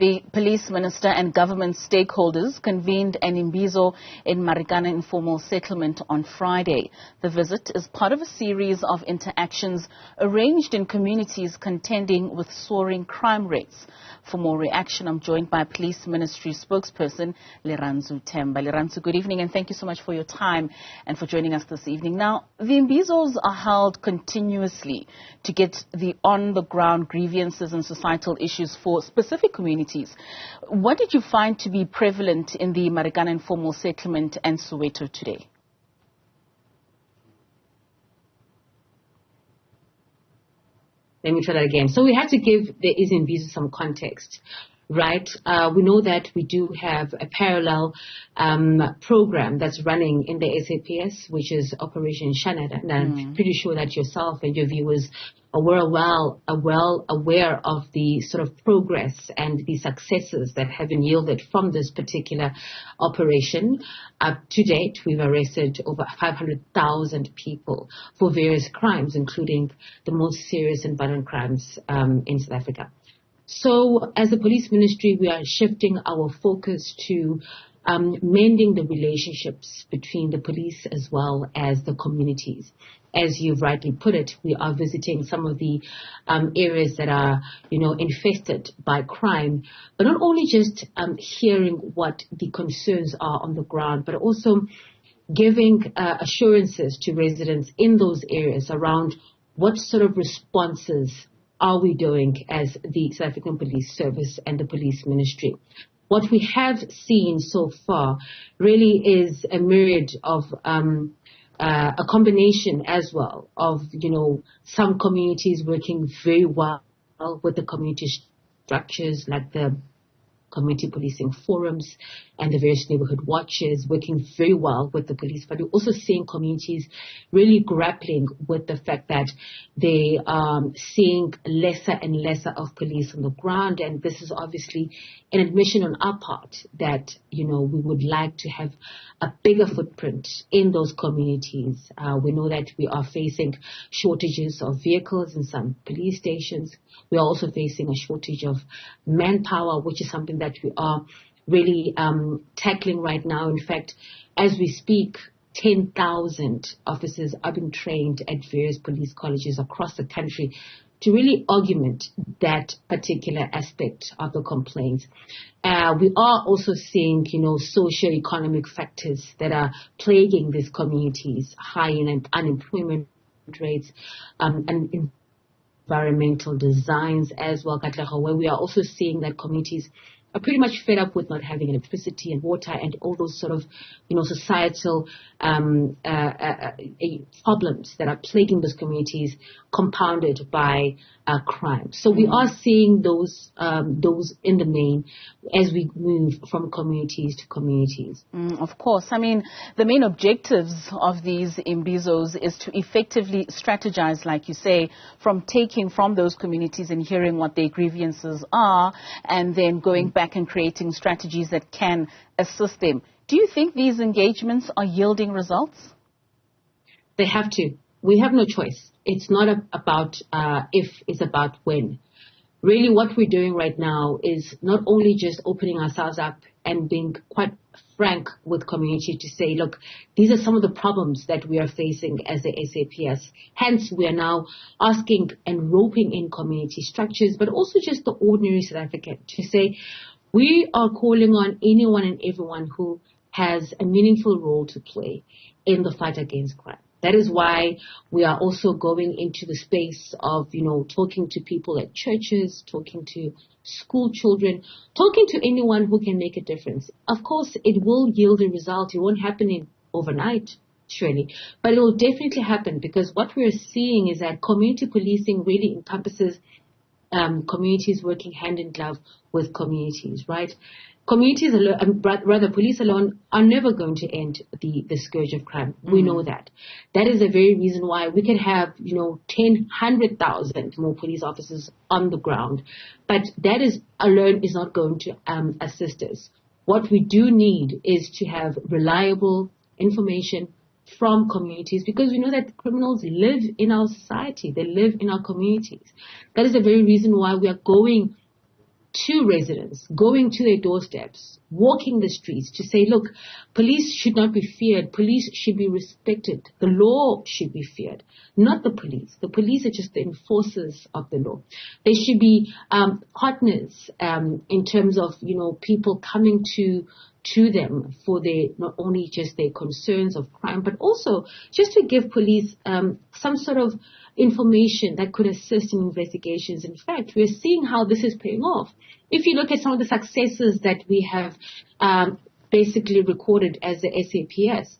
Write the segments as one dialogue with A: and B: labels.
A: The police minister and government stakeholders convened an imbizo in Marikana informal settlement on Friday. The visit is part of a series of interactions arranged in communities contending with soaring crime rates. For more reaction, I'm joined by Police Ministry Spokesperson Lirandzu Themba. Lirandzu, good evening and thank you so much for your time and for joining us this evening. Now, the imbizos are held continuously to get the on-the-ground grievances and societal issues for specific communities. What did you find to be prevalent in the Marikana informal settlement and Soweto today?
B: Let me try that again. So we have to give the imbizo some context, right? We know that we do have a parallel program that's running in the SAPS, which is Operation Shanada. And I'm pretty sure that yourself and your viewers are well aware of the sort of progress and the successes that have been yielded from this particular operation. Up to date, we've arrested over 500,000 people for various crimes, including the most serious and violent crimes in South Africa. So as a police ministry, we are shifting our focus to mending the relationships between the police as well as the communities. As you've rightly put it, we are visiting some of the areas that are, infested by crime, but not only just hearing what the concerns are on the ground, but also giving assurances to residents in those areas around what sort of responses are we doing as the South African Police Service and the Police Ministry. What we have seen so far really is a myriad of a combination as well of, some communities working very well with the community structures like the community policing forums and the various neighborhood watches working very well with the police. But we're also seeing communities really grappling with the fact that they are seeing lesser and lesser of police on the ground. And this is obviously an admission on our part that, we would like to have a bigger footprint in those communities. We know that we are facing shortages of vehicles in some police stations. We are also facing a shortage of manpower, which is something that we are really tackling right now. In fact, as we speak, 10,000 officers are being trained at various police colleges across the country to really augment that particular aspect of the complaint. We are also seeing, socio-economic factors that are plaguing these communities, high unemployment rates, and environmental designs as well, Katlego, where we are also seeing that communities are pretty much fed up with not having electricity and water and all those sort of, societal problems that are plaguing those communities, compounded by crime. So we are seeing those in the main as we move from communities to communities.
A: Of course. I mean, the main objectives of these imbizos is to effectively strategize, like you say, from taking from those communities and hearing what their grievances are, and then going back and creating strategies that can assist them. Do you think these engagements are yielding results?
B: They have to. We have no choice. It's not about if, it's about when. Really what we're doing right now is not only just opening ourselves up and being quite frank with community to say, look, these are some of the problems that we are facing as the SAPS. Hence, we are now asking and roping in community structures, but also just the ordinary South African to say, we are calling on anyone and everyone who has a meaningful role to play in the fight against crime. That is why we are also going into the space of, talking to people at churches, talking to school children, talking to anyone who can make a difference. Of course, it will yield a result. It won't happen overnight, surely, but it will definitely happen, because what we're seeing is that community policing really encompasses communities working hand in glove with communities, right? Communities alone, rather police alone, are never going to end the scourge of crime. We know that. That is the very reason why we can have, 100,000 more police officers on the ground. But that is alone is not going to assist us. What we do need is to have reliable information from communities, because we know that criminals live in our society. They live in our communities. That is the very reason why we are going to residents, going to their doorsteps, walking the streets to say, look, police should not be feared. Police should be respected. The law should be feared, not the police. The police are just the enforcers of the law. They should be partners in terms of, people coming to them for not only just their concerns of crime, but also just to give police some sort of information that could assist in investigations. In fact, we're seeing how this is paying off. If you look at some of the successes that we have basically recorded as the SAPS,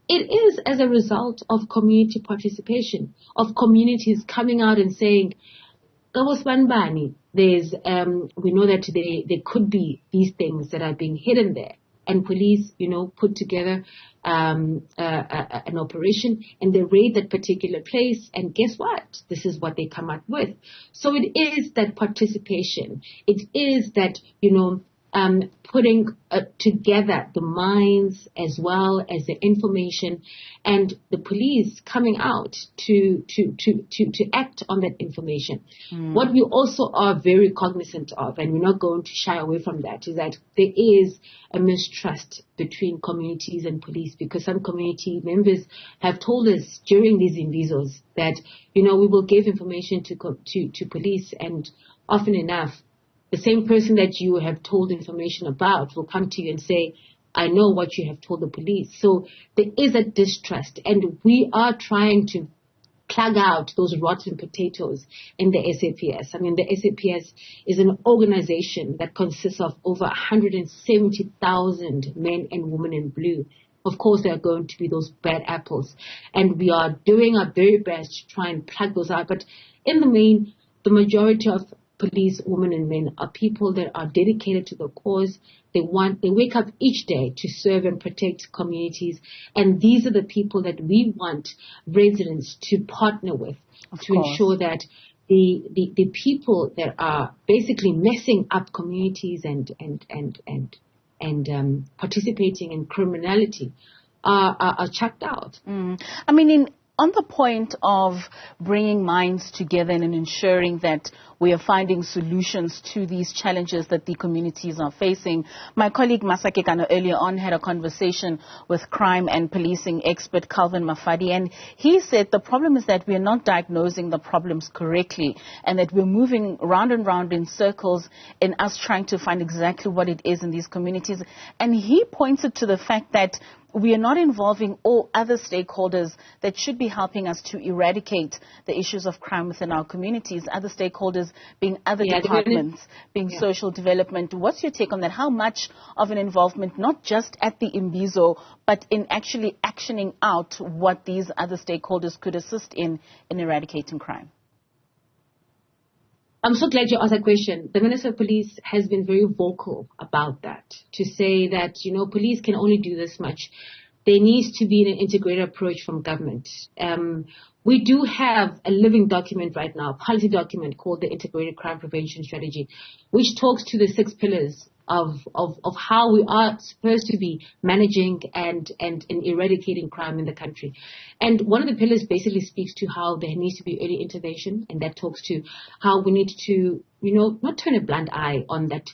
B: it is as a result of community participation, of communities coming out and saying, there's, we know that there could be these things that are being hidden there. And police, put together an operation, and they raid that particular place. And guess what? This is what they come up with. So it is that participation. It is that, putting together the minds as well as the information, and the police coming out to act on that information. What we also are very cognizant of, and we're not going to shy away from that, is that there is a mistrust between communities and police, because some community members have told us during these invisos that, we will give information to police, and often enough, the same person that you have told information about will come to you and say, I know what you have told the police. So there is a distrust, and we are trying to plug out those rotten potatoes in the SAPS. I mean, the SAPS is an organization that consists of over 170,000 men and women in blue. Of course, there are going to be those bad apples, and we are doing our very best to try and plug those out. But in the main, the majority of police, women and men, are people that are dedicated to the cause. They wake up each day to serve and protect communities. And these are the people that we want residents to partner with to ensure that the people that are basically messing up communities and participating in criminality are chucked out.
A: I mean, on the point of bringing minds together and ensuring that we are finding solutions to these challenges that the communities are facing, my colleague Masake Kano earlier on had a conversation with crime and policing expert Calvin Mafadi, and he said the problem is that we are not diagnosing the problems correctly, and that we're moving round and round in circles in us trying to find exactly what it is in these communities. And he pointed to the fact that we are not involving all other stakeholders that should be helping us to eradicate the issues of crime within our communities, other stakeholders being other departments, being social development. What's your take on that? How much of an involvement, not just at the Imbizo, but in actually actioning out what these other stakeholders could assist in eradicating crime?
B: I'm so glad you asked that question. The Minister of Police has been very vocal about that, to say that, police can only do this much. There needs to be an integrated approach from government. We do have a living document right now, a policy document called the Integrated Crime Prevention Strategy, which talks to the 6 pillars of how we are supposed to be managing and eradicating crime in the country. And one of the pillars basically speaks to how there needs to be early intervention, and that talks to how we need to, not turn a blind eye on that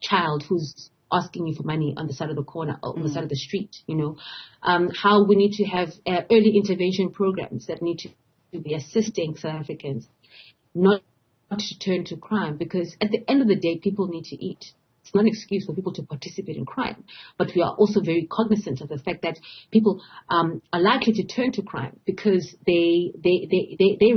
B: child who's asking you for money on the side of the corner, or on the side of the street, how we need to have early intervention programs that need to be assisting South Africans not to turn to crime, because at the end of the day, people need to eat. It's not an excuse for people to participate in crime, but we are also very cognizant of the fact that people are likely to turn to crime because their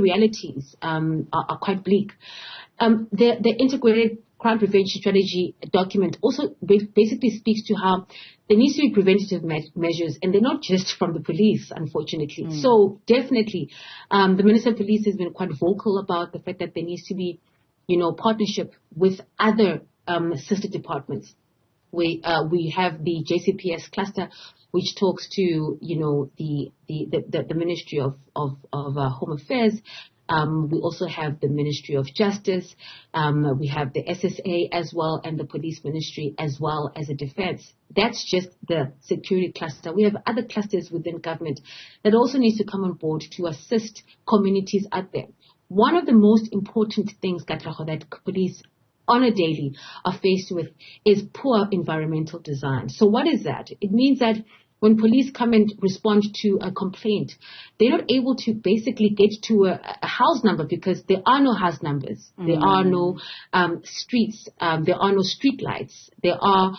B: realities are quite bleak. The Integrated Crime Prevention Strategy document also basically speaks to how there needs to be preventative measures, and they're not just from the police, unfortunately. So definitely, the Minister of Police has been quite vocal about the fact that there needs to be, partnership with other sister departments. We have the JCPS cluster, which talks to the Ministry of Home Affairs. We also have the Ministry of Justice. We have the SSA as well, and the Police Ministry as well as the Defense. That's just the security cluster. We have other clusters within government that also needs to come on board to assist communities out there. One of the most important things, Katlego, that police on a daily are faced with is poor environmental design. So what is that? It means that when police come and respond to a complaint, they're not able to basically get to a house number because there are no house numbers. There are no streets. There are no street lights. There are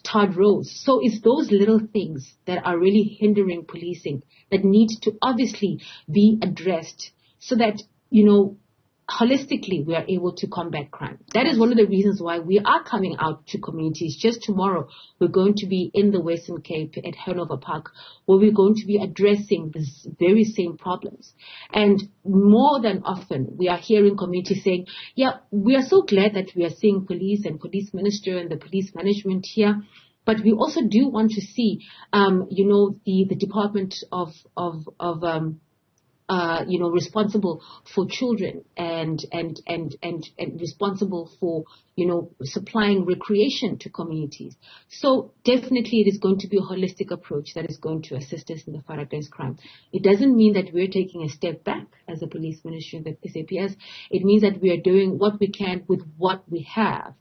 B: tarred roads. So it's those little things that are really hindering policing that need to obviously be addressed so that, holistically, we are able to combat crime. That is one of the reasons why we are coming out to communities. Just tomorrow, we're going to be in the Western Cape at Hanover Park, where we're going to be addressing these very same problems. And more than often, we are hearing communities saying, yeah, we are so glad that we are seeing police and police minister and the police management here. But we also do want to see, the Department of responsible for children and responsible for, supplying recreation to communities. So definitely it is going to be a holistic approach that is going to assist us in the fight against crime. It doesn't mean that we're taking a step back as a police ministry, the SAPS. It means that we are doing what we can with what we have.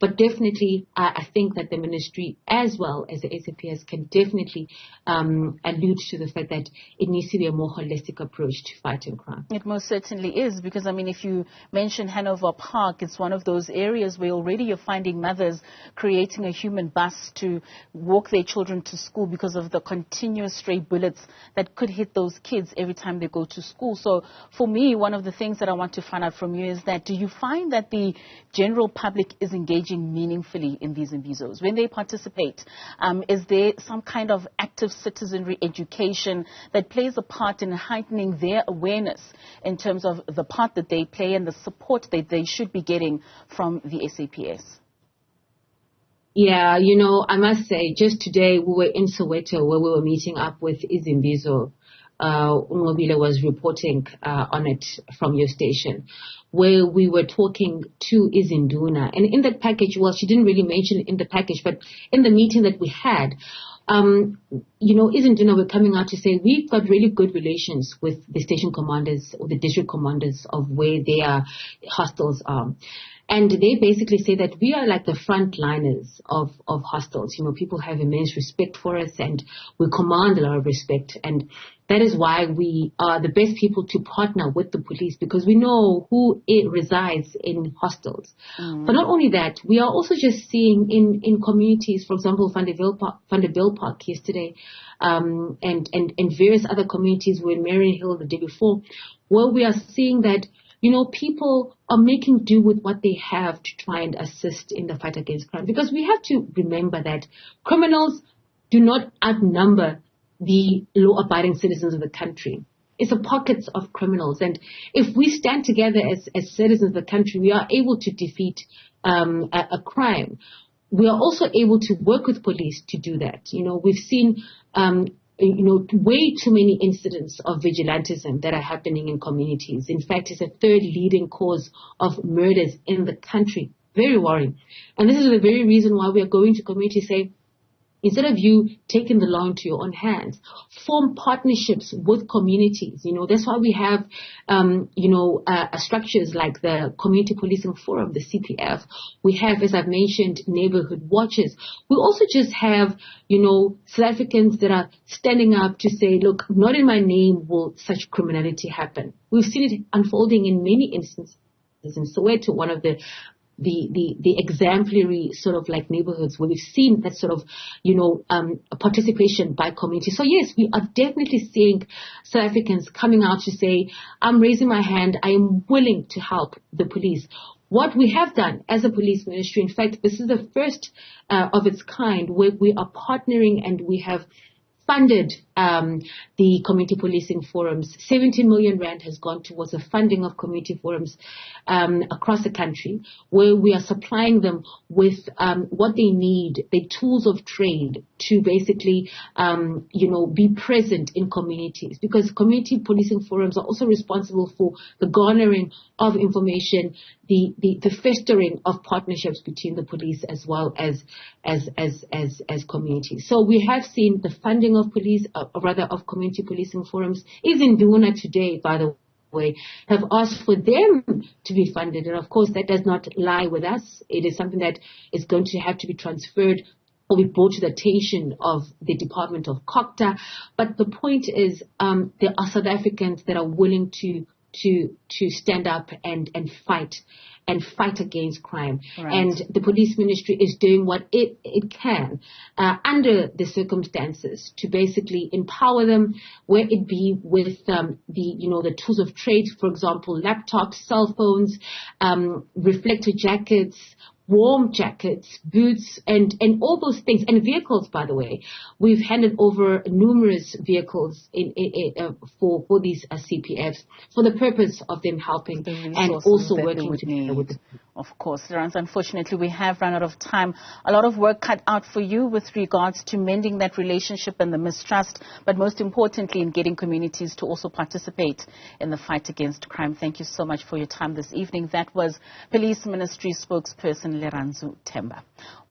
B: But definitely, I think that the ministry, as well as the SAPS, can definitely allude to the fact that it needs to be a more holistic approach to fighting crime.
A: It most certainly is, because, if you mention Hanover Park, it's one of those areas where already you're finding mothers creating a human bus to walk their children to school because of the continuous stray bullets that could hit those kids every time they go to school. So for me, one of the things that I want to find out from you is that, do you find that the general public is engaging meaningfully in these imbizos? When they participate, is there some kind of active citizenry education that plays a part in heightening their awareness in terms of the part that they play and the support that they should be getting from the SAPS?
B: Yeah, I must say, just today we were in Soweto where we were meeting up with Izimbizo. Ungobile was reporting on it from your station, where we were talking to Izinduna. And in that package, well, she didn't really mention it in the package, but in the meeting that we had, Izinduna were coming out to say we've got really good relations with the station commanders or the district commanders of where their hostels are. And they basically say that we are like the frontliners of hostels. People have immense respect for us and we command a lot of respect. And that is why we are the best people to partner with the police, because we know who resides in hostels. But not only that, we are also just seeing in communities, for example, Van der Bilt Park yesterday, and various other communities, were in Marion Hill the day before, where we are seeing that people are making do with what they have to try and assist in the fight against crime. Because we have to remember that criminals do not outnumber the law-abiding citizens of the country. It's a pockets of criminals. And if we stand together as citizens of the country, we are able to defeat a crime. We are also able to work with police to do that. We've seen way too many incidents of vigilantism that are happening in communities. In fact, it's a third leading cause of murders in the country. Very worrying. And this is the very reason why we are going to communities saying, instead of you taking the law into your own hands, form partnerships with communities. That's why we have, structures like the Community Policing Forum, the CPF. We have, as I've mentioned, neighborhood watches. We also just have, South Africans that are standing up to say, look, not in my name will such criminality happen. We've seen it unfolding in many instances. In Soweto, one of the exemplary sort of like neighborhoods where we've seen that sort of, participation by community. So yes, we are definitely seeing South Africans coming out to say, I'm raising my hand. I am willing to help the police. What we have done as a police ministry, in fact, this is the first of its kind where we are partnering and we have funded the community policing forums. 70 million rand has gone towards the funding of community forums across the country, where we are supplying them with what they need, the tools of trade to basically, be present in communities. Because community policing forums are also responsible for the garnering of information, the festering of partnerships between the police as well as communities. So we have seen the funding of police, of community policing forums is in Duna today, by the way, have asked for them to be funded. And of course, that does not lie with us. It is something that is going to have to be transferred or be brought to the attention of the Department of COCTA. But the point is, there are South Africans that are willing to stand up and fight against crime.
A: Right.
B: And the police ministry is doing what it can under the circumstances to basically empower them, where it be with the tools of trade, for example, laptops, cell phones, reflector jackets, warm jackets, boots, and all those things, and vehicles, by the way. We've handed over numerous vehicles for these CPFs for the purpose of them helping and also working together with the people.
A: Of course, Lirandzu, unfortunately, we have run out of time. A lot of work cut out for you with regards to mending that relationship and the mistrust, but most importantly, in getting communities to also participate in the fight against crime. Thank you so much for your time this evening. That was Police Ministry Spokesperson Lirandzu Themba.